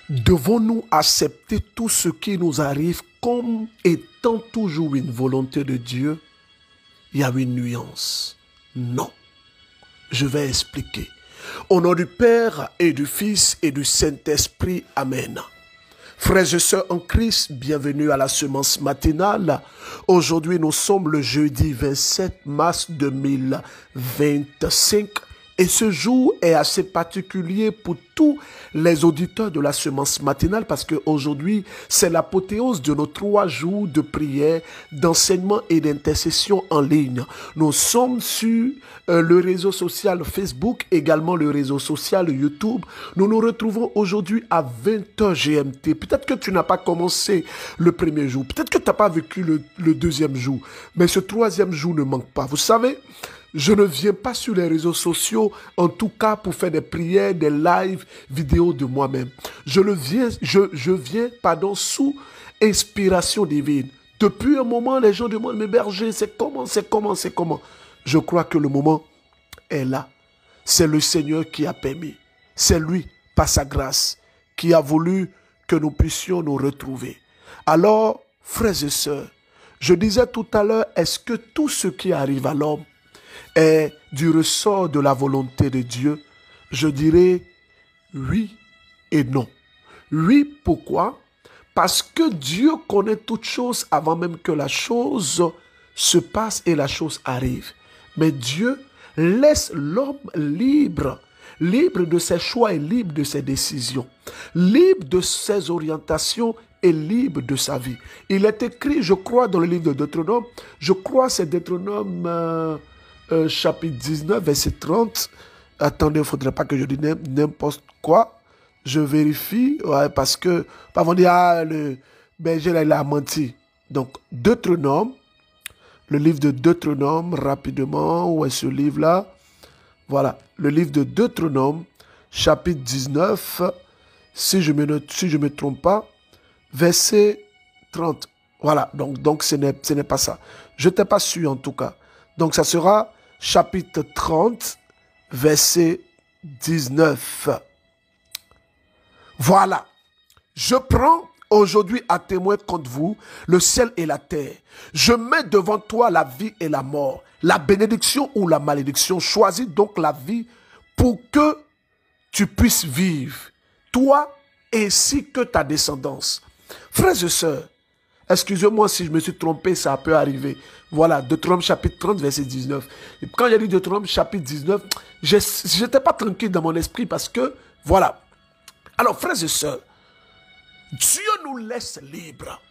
Devons-nous accepter tout ce qui nous arrive comme étant toujours une volonté de Dieu? Il y a une nuance. Non. Je vais expliquer. Au nom du Père et du Fils et du Saint-Esprit. Amen. Frères et sœurs en Christ, bienvenue à la semence matinale. Aujourd'hui, nous sommes le jeudi 27 mars 2025. Et ce jour est assez particulier pour tous les auditeurs de la semence matinale parce qu'aujourd'hui, c'est l'apothéose de nos 3 jours de prière, d'enseignement et d'intercession en ligne. Nous sommes sur le réseau social Facebook, également le réseau social YouTube. Nous nous retrouvons aujourd'hui à 20h GMT. Peut-être que tu n'as pas commencé le premier jour, peut-être que tu n'as pas vécu le deuxième jour, mais ce 3e jour ne manque pas. Vous savez, je ne viens pas sur les réseaux sociaux, en tout cas pour faire des prières, des lives, vidéos de moi-même. Je viens sous inspiration divine. Depuis un moment, les gens demandent, mais berger, c'est comment? Je crois que le moment est là. C'est le Seigneur qui a permis. C'est lui, par sa grâce, qui a voulu que nous puissions nous retrouver. Alors, frères et sœurs, je disais tout à l'heure, est-ce que tout ce qui arrive à l'homme est du ressort de la volonté de Dieu? Je dirais oui et non. Oui, pourquoi? Parce que Dieu connaît toutes choses avant même que la chose se passe et la chose arrive. Mais Dieu laisse l'homme libre de ses choix et libre de ses décisions, libre de ses orientations et libre de sa vie. Il est écrit, je crois, dans le livre de Deutéronome, je crois c'est Deutéronome chapitre 19, verset 30. Attendez, il ne faudrait pas que je dise n'importe quoi. Je vérifie, ouais, parce que, pas vont dire, le berger là, il a menti. Donc, Deutéronome, le livre de Deutéronome, rapidement, où est ce livre-là? Voilà, le livre de Deutéronome, chapitre 19, si je me trompe pas, verset 30. Voilà, donc ce n'est pas ça. Je n'étais pas sûr en tout cas. Donc, ça sera chapitre 30, verset 19. Voilà. Je prends aujourd'hui à témoin contre vous le ciel et la terre. Je mets devant toi la vie et la mort, la bénédiction ou la malédiction. Choisis donc la vie pour que tu puisses vivre, toi ainsi que ta descendance. Frères et sœurs, excusez-moi si je me suis trompé, ça peut arriver. Voilà, Deutéronome chapitre 30, verset 19. Et quand j'ai lu Deutéronome chapitre 19, je n'étais pas tranquille dans mon esprit parce que, voilà. Alors, frères et sœurs, Dieu nous laisse libres.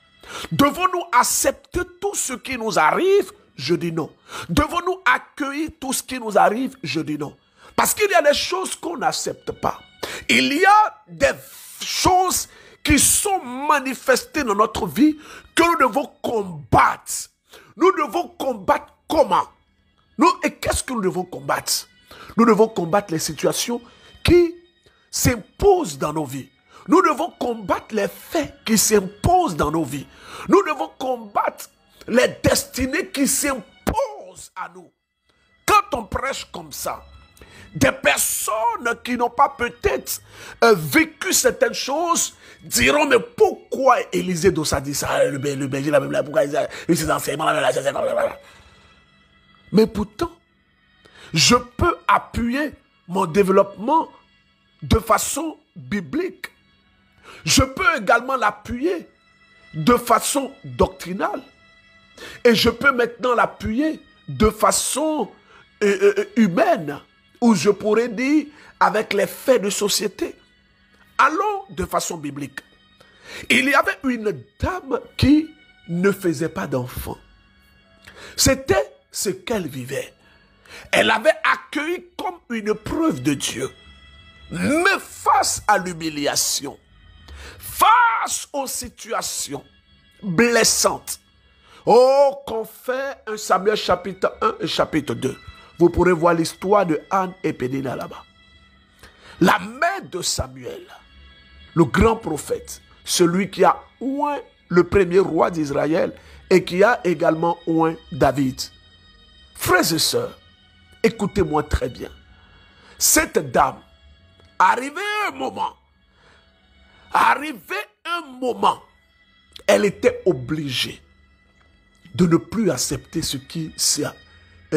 Devons-nous accepter tout ce qui nous arrive? Je dis non. Devons-nous accueillir tout ce qui nous arrive? Je dis non. Parce qu'il y a des choses qu'on n'accepte pas. Il y a des choses qui sont manifestées dans notre vie que nous devons combattre. Nous devons combattre comment? Et qu'est-ce que nous devons combattre? Nous devons combattre les situations qui s'imposent dans nos vies. Nous devons combattre les faits qui s'imposent dans nos vies. Nous devons combattre les destinées qui s'imposent à nous. Quand on prêche comme ça, des personnes qui n'ont pas peut-être vécu certaines choses diront, mais pourquoi Élisée Dossa dit ça? Le berger, pourquoi il s'est enseignements là. Mais pourtant, je peux appuyer mon développement de façon biblique. Je peux également l'appuyer de façon doctrinale. Et je peux maintenant l'appuyer de façon humaine, ou je pourrais dire avec les faits de société. Allons de façon biblique. Il y avait une dame qui ne faisait pas d'enfant. C'était ce qu'elle vivait. Elle avait accueilli comme une preuve de Dieu. Mais face à l'humiliation, face aux situations blessantes, oh, qu'on fait un Samuel chapitre 1 et chapitre 2. Vous pourrez voir l'histoire de Anne et Pénina là-bas. La mère de Samuel, le grand prophète, celui qui a oint le premier roi d'Israël et qui a également oint David. Frères et sœurs, écoutez-moi très bien. Cette dame, arrivé un moment, Arrivé un moment, elle était obligée de ne plus accepter ce qui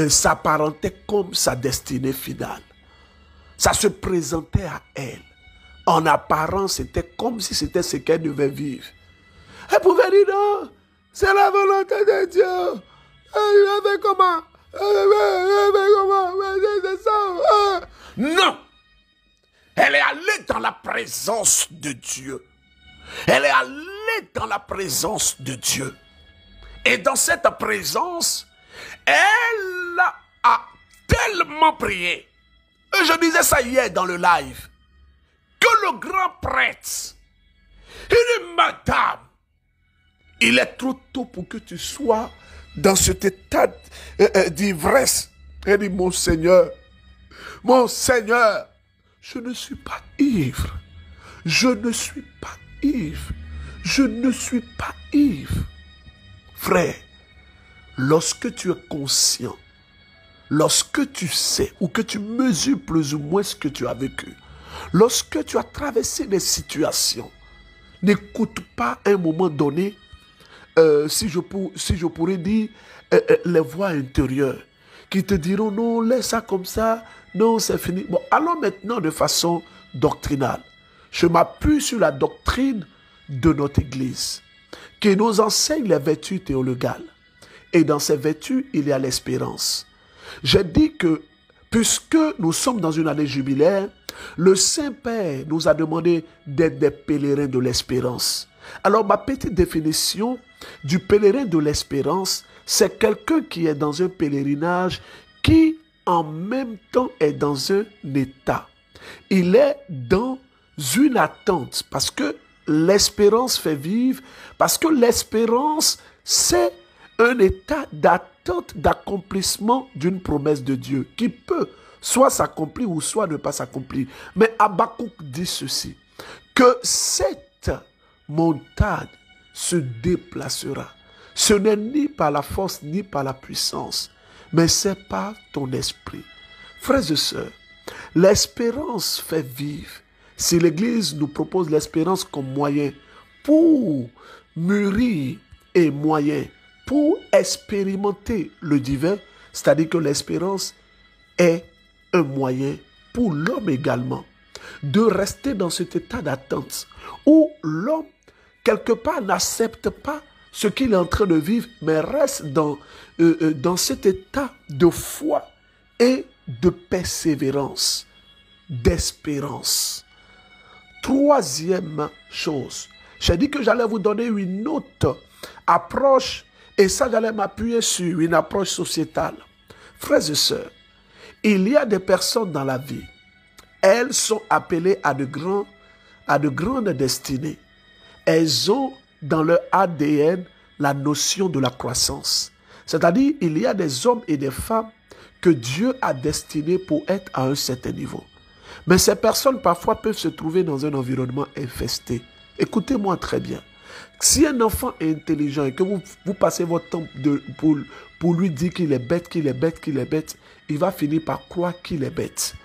s'apparentait comme sa destinée finale. Ça se présentait à elle. En apparence, c'était comme si c'était ce qu'elle devait vivre. Elle pouvait dire non, c'est la volonté de Dieu. Je vais comment? C'est ça. Non. Elle est allée dans la présence de Dieu. Elle est allée dans la présence de Dieu. Et dans cette présence, elle a tellement prié. Et je disais ça hier dans le live. Que le grand prêtre, il dit, madame, il est trop tôt pour que tu sois dans cet état d'ivresse. Elle dit, mon Seigneur, je ne suis pas ivre. Je ne suis pas ivre. Je ne suis pas ivre. Frère, lorsque tu es conscient, lorsque tu sais ou que tu mesures plus ou moins ce que tu as vécu, lorsque tu as traversé des situations, n'écoute pas à un moment donné, si je pourrais dire, les voix intérieures qui te diront non, laisse ça comme ça, non, c'est fini. Bon, allons maintenant de façon doctrinale. Je m'appuie sur la doctrine de notre Église, qui nous enseigne les vertus théologales. Et dans ces vertus, il y a l'espérance. J'ai dit que, puisque nous sommes dans une année jubilaire, le Saint-Père nous a demandé d'être des pèlerins de l'espérance. Alors, ma petite définition du pèlerin de l'espérance, c'est quelqu'un qui est dans un pèlerinage qui, en même temps, est dans un état. Il est dans une attente, parce que l'espérance fait vivre, parce que l'espérance, c'est un état d'attente, d'accomplissement d'une promesse de Dieu, qui peut soit s'accomplir ou soit ne pas s'accomplir. Mais Habakkuk dit ceci, que cette montagne se déplacera. Ce n'est ni par la force ni par la puissance, mais c'est par ton esprit. Frères et sœurs, l'espérance fait vivre. Si l'Église nous propose l'espérance comme moyen pour mûrir et moyen pour expérimenter le divin, c'est-à-dire que l'espérance est un moyen pour l'homme également de rester dans cet état d'attente où l'homme, quelque part, n'accepte pas ce qu'il est en train de vivre, mais reste dans cet état de foi et de persévérance, d'espérance. Troisième chose, j'ai dit que j'allais vous donner une autre approche, et ça j'allais m'appuyer sur une approche sociétale. Frères et sœurs, il y a des personnes dans la vie, elles sont appelées à de grandes destinées. Elles ont dans leur ADN la notion de la croissance. C'est-à-dire, il y a des hommes et des femmes que Dieu a destinés pour être à un certain niveau. Mais ces personnes parfois peuvent se trouver dans un environnement infesté. Écoutez-moi très bien. Si un enfant est intelligent et que vous passez votre temps pour lui dire qu'il est bête, il va finir par croire qu'il est bête.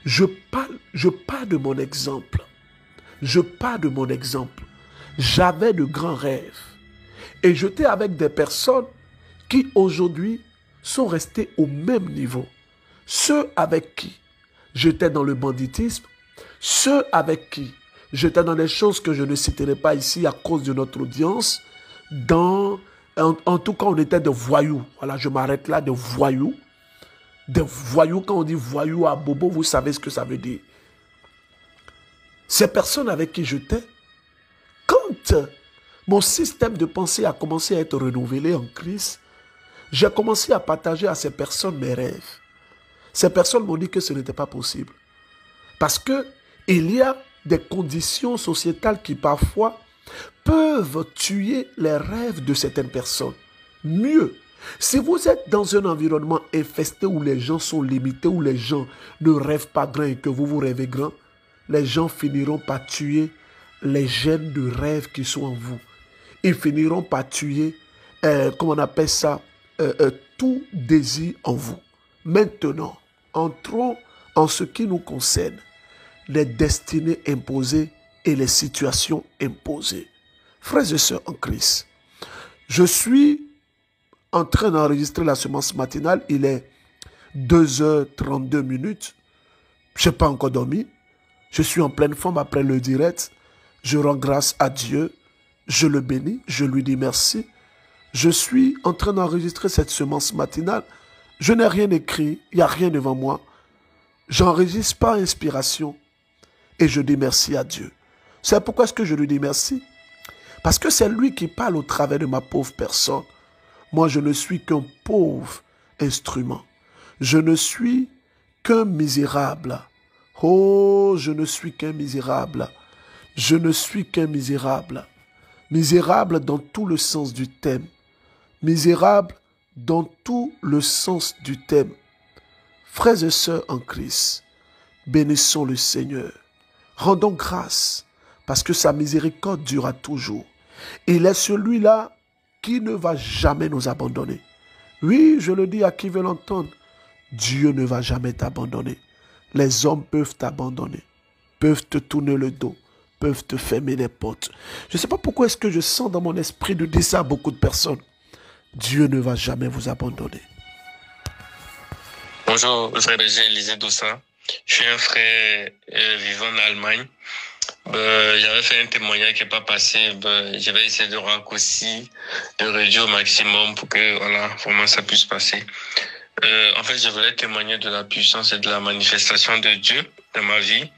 Je parle de mon exemple. J'avais de grands rêves. Et j'étais avec des personnes qui aujourd'hui sont restées au même niveau. Ceux avec qui j'étais dans le banditisme, ceux avec qui j'étais dans des choses que je ne citerai pas ici à cause de notre audience, en tout cas on était des voyous. Voilà, je m'arrête là, des voyous. Des voyous, quand on dit voyous à bobo, vous savez ce que ça veut dire. Ces personnes avec qui j'étais, quand mon système de pensée a commencé à être renouvelé en Christ, j'ai commencé à partager à ces personnes mes rêves. Ces personnes m'ont dit que ce n'était pas possible. Parce qu'il y a des conditions sociétales qui parfois peuvent tuer les rêves de certaines personnes. Mieux, si vous êtes dans un environnement infesté où les gens sont limités, où les gens ne rêvent pas grand et que vous rêvez grand, les gens finiront par tuer les gènes de rêve qui sont en vous. Ils finiront par tuer, comment on appelle ça, tout désir en vous. Maintenant, entrons en ce qui nous concerne. Les destinées imposées et les situations imposées. Frères et sœurs en Christ, je suis en train d'enregistrer la semence matinale. Il est 2h32. Je n'ai pas encore dormi. Je suis en pleine forme après le direct. Je rends grâce à Dieu. Je le bénis. Je lui dis merci. Je suis en train d'enregistrer cette semence matinale. Je n'ai rien écrit. Il n'y a rien devant moi. J'enregistre par inspiration. Et je dis merci à Dieu. C'est pourquoi est-ce que je lui dis merci? Parce que c'est lui qui parle au travers de ma pauvre personne. Moi, je ne suis qu'un pauvre instrument. Je ne suis qu'un misérable. Oh, je ne suis qu'un misérable. Je ne suis qu'un misérable. Misérable dans tout le sens du thème. Misérable dans tout le sens du thème. Frères et sœurs en Christ, bénissons le Seigneur. Rendons grâce parce que sa miséricorde durera toujours. Il est celui-là qui ne va jamais nous abandonner. Oui, je le dis à qui veut l'entendre. Dieu ne va jamais t'abandonner. Les hommes peuvent t'abandonner, peuvent te tourner le dos, peuvent te fermer les portes. Je ne sais pas pourquoi est-ce que je sens dans mon esprit de dire ça à beaucoup de personnes. Dieu ne va jamais vous abandonner. Bonjour, frère Élisée Doussa. Je suis un frère vivant en Allemagne. J'avais fait un témoignage qui n'est pas passé. Je vais essayer de raccourcir, de réduire au maximum pour que vraiment ça puisse passer. En fait, je voulais témoigner de la puissance et de la manifestation de Dieu dans ma vie.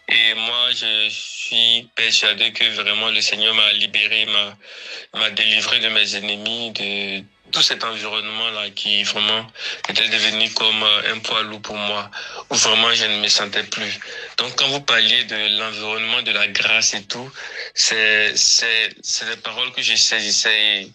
Et moi, je suis persuadé que vraiment le Seigneur m'a libéré, m'a délivré de mes ennemis, de tout cet environnement-là qui vraiment était devenu comme un poids lourd pour moi, où vraiment je ne me sentais plus. Donc, quand vous parliez de l'environnement, de la grâce et tout, c'est les paroles que je saisissais. Et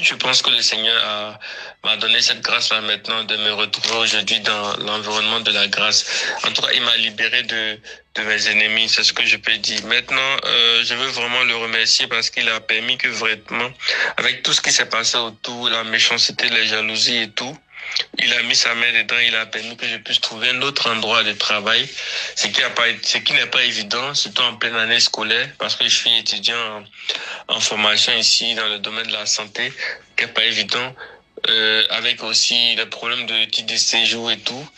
je pense que le Seigneur m'a donné cette grâce-là maintenant de me retrouver aujourd'hui dans l'environnement de la grâce. En tout cas, il m'a libéré de mes ennemis, c'est ce que je peux dire. Maintenant, je veux vraiment le remercier parce qu'il a permis que vraiment, avec tout ce qui s'est passé autour, la méchanceté, les jalousies et tout, il a mis sa main dedans, il a permis que je puisse trouver un autre endroit de travail, ce qui n'est pas évident, surtout en pleine année scolaire, parce que je suis étudiant en formation ici dans le domaine de la santé, qui n'est pas évident, avec aussi les problèmes de titre de séjour et tout.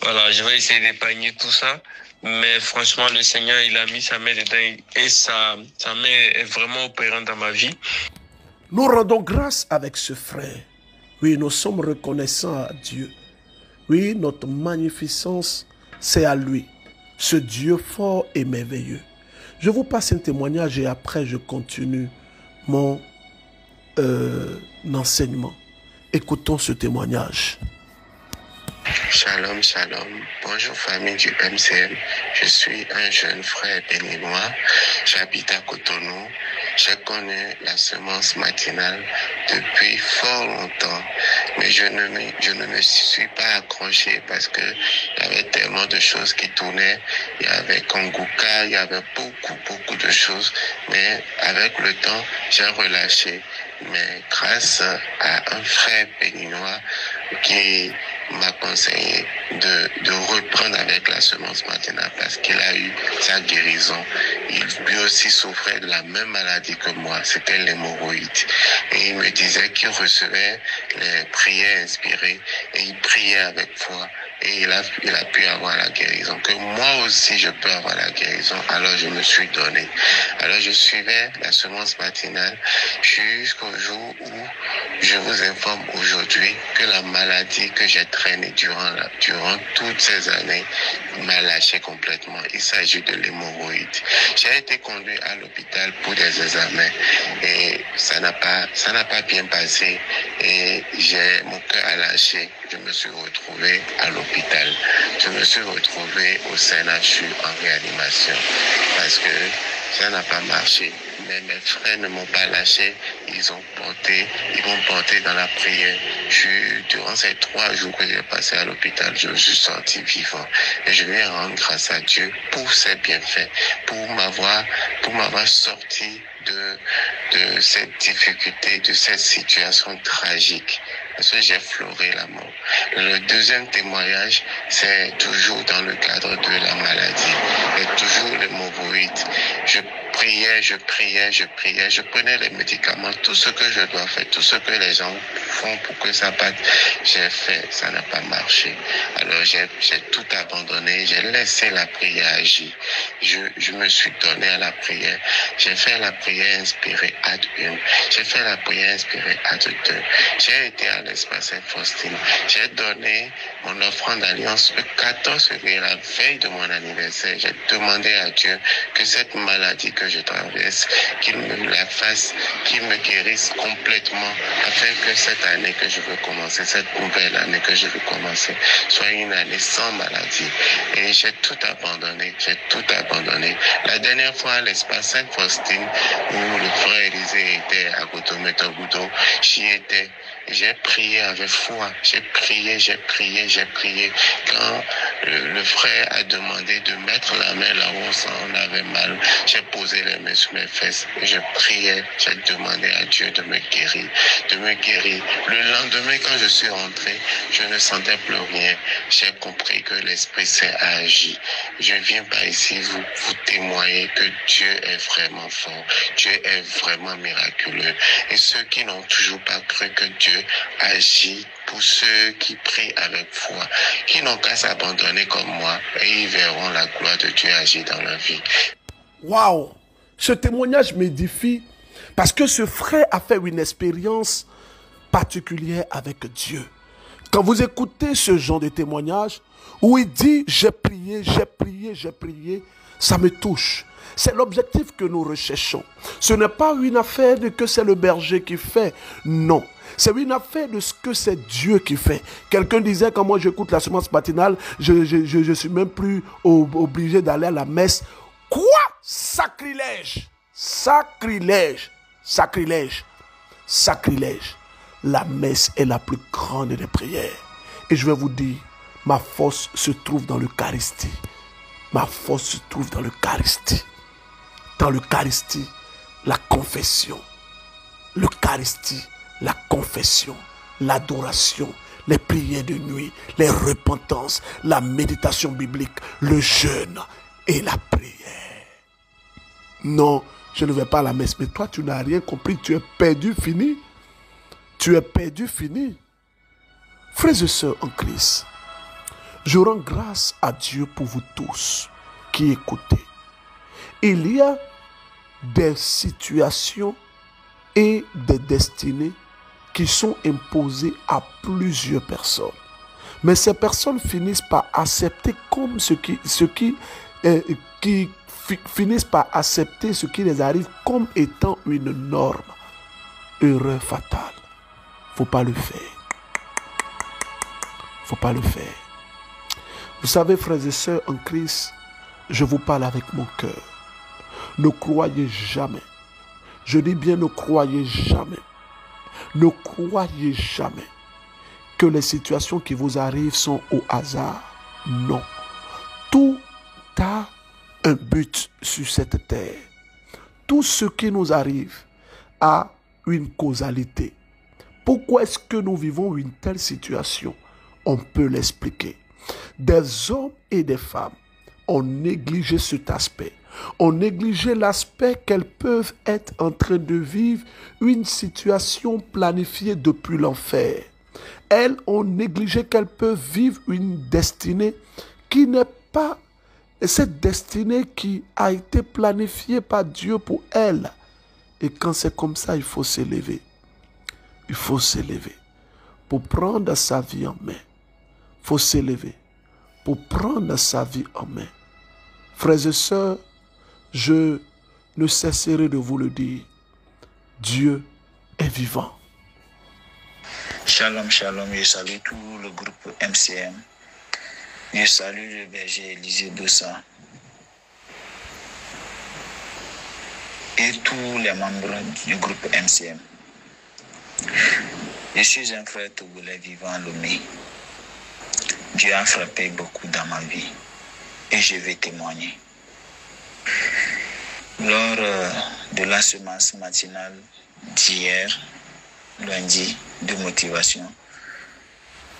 Voilà, je vais essayer d'épargner tout ça, mais franchement, le Seigneur, il a mis sa main dedans et sa main est vraiment opérante dans ma vie. Nous rendons grâce avec ce frère. Oui, nous sommes reconnaissants à Dieu. Oui, notre magnificence, c'est à lui, ce Dieu fort et merveilleux. Je vous passe un témoignage et après je continue mon enseignement. Écoutons ce témoignage. Shalom, shalom. Bonjour famille du MCM. Je suis un jeune frère béninois. J'habite à Cotonou. J'ai connu la semence matinale depuis fort longtemps. Mais je ne me suis pas accroché parce que il y avait tellement de choses qui tournaient. Il y avait Konguka, il y avait beaucoup de choses. Mais avec le temps, j'ai relâché. Mais grâce à un frère béninois qui m'a conseillé de reprendre avec la semence matinale parce qu'il a eu sa guérison. Lui aussi souffrait de la même maladie que moi, c'était l'hémorroïde. Et il me disait qu'il recevait les prières inspirées et il priait avec foi. Et il a pu avoir la guérison. Que moi aussi je peux avoir la guérison. Alors je me suis donné. Alors je suivais la semence matinale jusqu'au jour où je vous informe aujourd'hui que la maladie que j'ai traînée durant toutes ces années m'a lâché complètement. Il s'agit de l'hémorroïde. J'ai été conduit à l'hôpital pour des examens et ça n'a pas bien passé et mon cœur a lâché. Je me suis retrouvé à l'hôpital. Je me suis retrouvé au CNHU en réanimation parce que ça n'a pas marché. Mais mes frères ne m'ont pas lâché. Ils m'ont porté dans la prière. Durant ces 3 jours que j'ai passé à l'hôpital, je suis sorti vivant. Et je vais rendre grâce à Dieu pour ses bienfaits, pour m'avoir sorti de cette difficulté, de cette situation tragique. Parce que j'ai fleuré la mort. Le deuxième témoignage, c'est toujours dans le cadre de la maladie. Et toujours le mot ovoïdes. Je priais, je prenais les médicaments, tout ce que je dois faire, tout ce que les gens font pour que ça parte, j'ai fait, ça n'a pas marché. Alors j'ai tout abandonné, j'ai laissé la prière agir. Je me suis donné à la prière. J'ai fait la prière inspirée ad 1. J'ai fait la prière inspirée ad 2. J'ai été à l'espace Sainte-Faustine. J'ai donné mon offrande d'alliance le 14 février, la veille de mon anniversaire. J'ai demandé à Dieu que cette maladie que je traverse, qu'il me la fasse, qu'il me guérisse complètement, afin que cette année que je veux commencer, cette nouvelle année que je veux commencer, soit une année sans maladie. Et j'ai tout abandonné, La dernière fois à l'espace Sainte-Faustine, où le frère Élisée était à Gotometogudo, j'y étais. J'ai prié avec foi, j'ai prié. Quand le frère a demandé de mettre la main là où on avait mal, j'ai posé les mains sur mes fesses, je priais, j'ai demandé à Dieu de me guérir. Le lendemain, quand je suis rentré, je ne sentais plus rien. J'ai compris que l'Esprit Saint a agi. Je viens par ici vous témoigner que Dieu est vraiment fort, Dieu est vraiment miraculeux. Et ceux qui n'ont toujours pas cru que Dieu agit, pour ceux qui prient avec foi, qui n'ont qu'à s'abandonner comme moi, et ils verront la gloire de Dieu agir dans leur vie. Waouh! Ce témoignage m'édifie parce que ce frère a fait une expérience particulière avec Dieu. Quand vous écoutez ce genre de témoignage où il dit j'ai prié, ça me touche. C'est l'objectif que nous recherchons. Ce n'est pas une affaire de que c'est le berger qui fait. Non. C'est une affaire de ce que c'est Dieu qui fait. Quelqu'un disait, quand moi j'écoute la semence matinale, je suis même plus obligé d'aller à la messe. Quoi? Sacrilège! Sacrilège! Sacrilège! Sacrilège! La messe est la plus grande des prières. Et je vais vous dire, ma force se trouve dans l'Eucharistie. Ma force se trouve dans l'Eucharistie. Dans l'Eucharistie, la confession. L'Eucharistie, la confession, l'adoration, les prières de nuit, les repentances, la méditation biblique, le jeûne et la prière. Non, je ne vais pas à la messe. Mais toi, tu n'as rien compris. Tu es perdu, fini. Tu es perdu, fini. Frères et sœurs en Christ, je rends grâce à Dieu pour vous tous qui écoutez. Il y a des situations et des destinées qui sont imposées à plusieurs personnes. Mais ces personnes finissent par accepter comme finissent par accepter ce qui les arrive comme étant une norme. Erreur fatale. Faut pas le faire. Faut pas le faire. Vous savez, frères et sœurs en Christ, je vous parle avec mon cœur. Ne croyez jamais. Je dis bien ne croyez jamais. Ne croyez jamais que les situations qui vous arrivent sont au hasard. Non. Tout a un but sur cette terre. Tout ce qui nous arrive a une causalité. Pourquoi est-ce que nous vivons une telle situation? On peut l'expliquer. Des hommes et des femmes ont négligé cet aspect. Ont négligé l'aspect qu'elles peuvent être en train de vivre une situation planifiée depuis l'enfer. Elles ont négligé qu'elles peuvent vivre une destinée qui n'est pas cette destinée qui a été planifiée par Dieu pour elles. Et quand c'est comme ça, il faut s'élever. Il faut s'élever pour prendre sa vie en main. Il faut s'élever pour prendre sa vie en main. Frères et sœurs, je ne cesserai de vous le dire. Dieu est vivant. Shalom, shalom. Je salue tout le groupe MCM. Je salue le berger Élisée Dossa et tous les membres du groupe MCM. Je suis un frère togolais vivant à Lomé. Dieu a frappé beaucoup dans ma vie et je vais témoigner. Lors de la semence matinale d'hier, lundi, de motivation,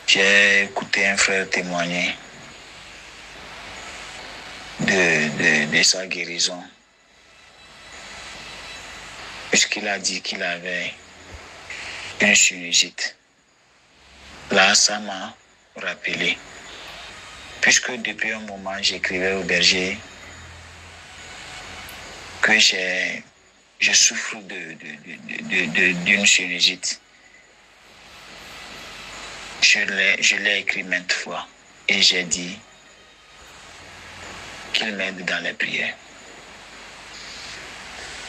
j'ai écouté un frère témoigner de de sa guérison. Puisqu'il a dit qu'il avait une sinusite. Là, ça m'a rappelé. Puisque depuis un moment, j'écrivais au berger que je souffre d'une sinusite. Je l'ai écrit maintes fois et j'ai dit qu'il m'aide dans les prières.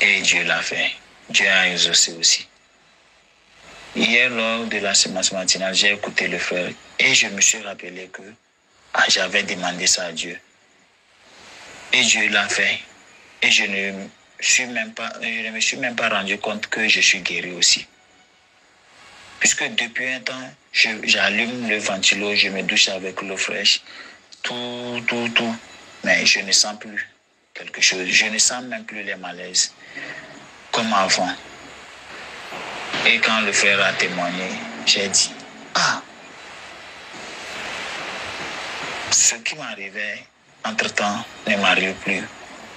Et Dieu l'a fait. Dieu a exaucé aussi. Hier, lors de la séance matinale, j'ai écouté le frère et je me suis rappelé que j'avais demandé ça à Dieu. Et Dieu l'a fait. Et je ne me suis même pas rendu compte que je suis guéri aussi. Puisque depuis un temps, j'allume le ventilo, je me douche avec l'eau fraîche, tout. Mais je ne sens plus quelque chose. Je ne sens même plus les malaises comme avant. Et quand le frère a témoigné, j'ai dit, ce qui m'arrivait entre-temps ne m'arrive plus.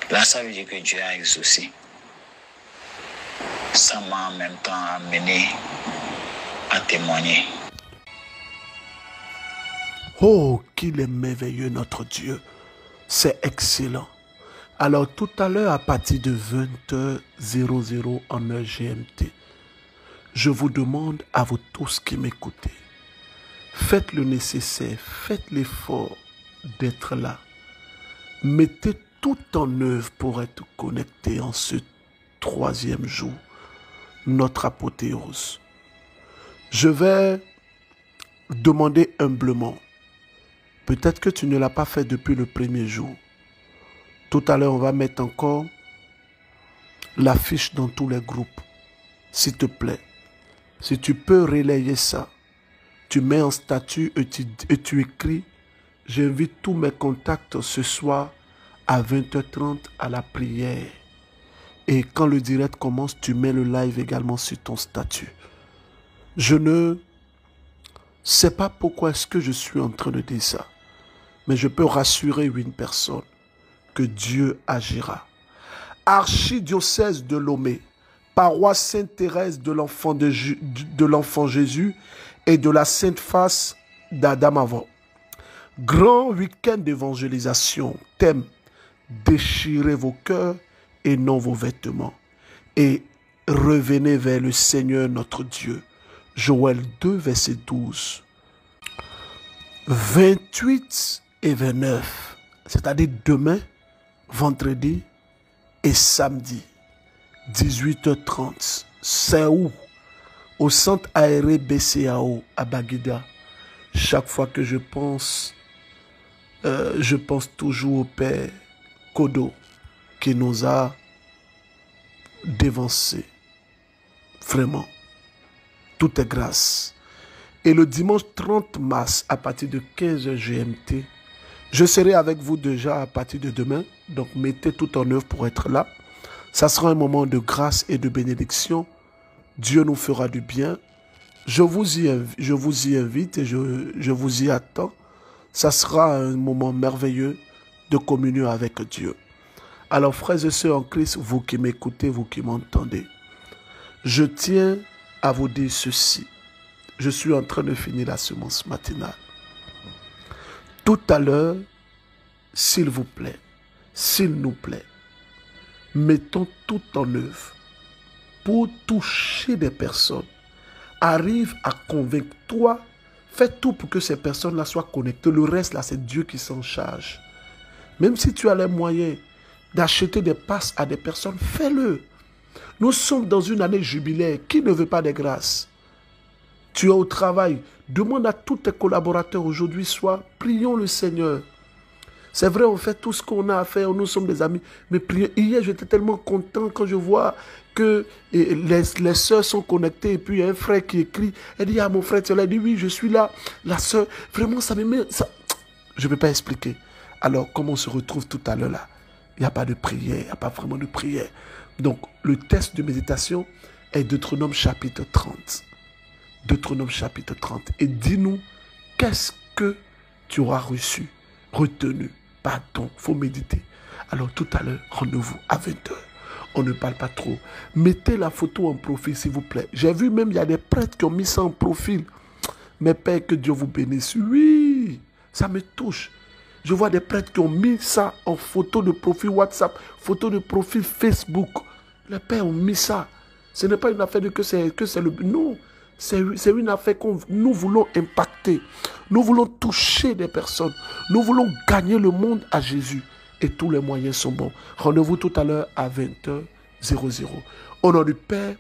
Là, ça veut dire que Dieu a exaucé. Ça m'a en même temps amené à témoigner. Oh, qu'il est merveilleux notre Dieu. C'est excellent. Alors tout à l'heure, à partir de 20h00 en heure GMT, je vous demande à vous tous qui m'écoutez, faites le nécessaire, faites l'effort d'être là. Mettez tout en œuvre pour être connecté en ce 3e jour, notre apothéose. Je vais demander humblement, peut-être que tu ne l'as pas fait depuis le 1er jour. Tout à l'heure, on va mettre encore l'affiche dans tous les groupes. S'il te plaît, si tu peux relayer ça, tu mets en statut et tu écris « J'invite tous mes contacts ce soir à 20h30 à la prière. » Et quand le direct commence, tu mets le live également sur ton statut. Je ne sais pas pourquoi est-ce que je suis en train de dire ça, mais je peux rassurer une personne que Dieu agira. Archidiocèse de Lomé, paroisse Sainte-Thérèse de l'Enfant Jésus et de la Sainte Face d'Adam-Avant. Grand week-end d'évangélisation. Thème: déchirez vos cœurs et non vos vêtements. Et revenez vers le Seigneur notre Dieu. Joël 2, verset 12. 28 et 29, c'est-à-dire demain, vendredi et samedi, 18h30. C'est où? Au centre aéré BCAO à Baguida. Chaque fois que je pense toujours au Père Kodo qui nous a dévancés. Vraiment, tout est grâce. Et le dimanche 30 mars, à partir de 15h GMT, je serai avec vous déjà à partir de demain. Donc, mettez tout en œuvre pour être là. Ça sera un moment de grâce et de bénédiction. Dieu nous fera du bien. Je vous y invite et je vous y attends. Ça sera un moment merveilleux de communion avec Dieu. Alors, frères et sœurs en Christ, vous qui m'écoutez, vous qui m'entendez, je tiens à vous dire ceci. Je suis en train de finir la semence matinale. Tout à l'heure, s'il vous plaît, s'il nous plaît, mettons tout en œuvre pour toucher des personnes. Arrive à convaincre. Toi, fais tout pour que ces personnes-là soient connectées. Le reste, là, c'est Dieu qui s'en charge. Même si tu as les moyens d'acheter des passes à des personnes, fais-le. Nous sommes dans une année jubilaire. Qui ne veut pas des grâces? Tu es au travail. Demande à tous tes collaborateurs aujourd'hui soir, prions le Seigneur. C'est vrai, on fait tout ce qu'on a à faire, nous sommes des amis. Mais prions. Hier, j'étais tellement content quand je vois que les sœurs sont connectées. Et puis, il y a un frère qui écrit. Elle dit, mon frère, tu l'as dit, oui, je suis là. La sœur, vraiment, ça me met... Ça... Je ne peux pas expliquer. Alors, comme on se retrouve tout à l'heure là, il n'y a pas de prière, il n'y a pas vraiment de prière. Donc, le test de méditation est Deutéronome chapitre 30. Deutéronome chapitre 30. Et dis-nous, qu'est-ce que tu auras reçu, retenu? Pardon, il faut méditer. Alors tout à l'heure, rendez-vous à 20h. On ne parle pas trop. Mettez la photo en profil, s'il vous plaît. J'ai vu même, il y a des prêtres qui ont mis ça en profil. Mais Père, que Dieu vous bénisse. Oui, ça me touche. Je vois des prêtres qui ont mis ça en photo de profil WhatsApp, photo de profil Facebook. Les pères ont mis ça. Ce n'est pas une affaire de que c'est le... Non, c'est une affaire que nous voulons impacter. Nous voulons toucher des personnes. Nous voulons gagner le monde à Jésus. Et tous les moyens sont bons. Rendez-vous tout à l'heure à 20h00. Au nom du Père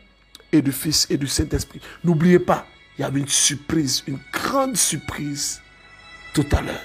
et du Fils et du Saint-Esprit. N'oubliez pas, il y avait une surprise, une grande surprise tout à l'heure.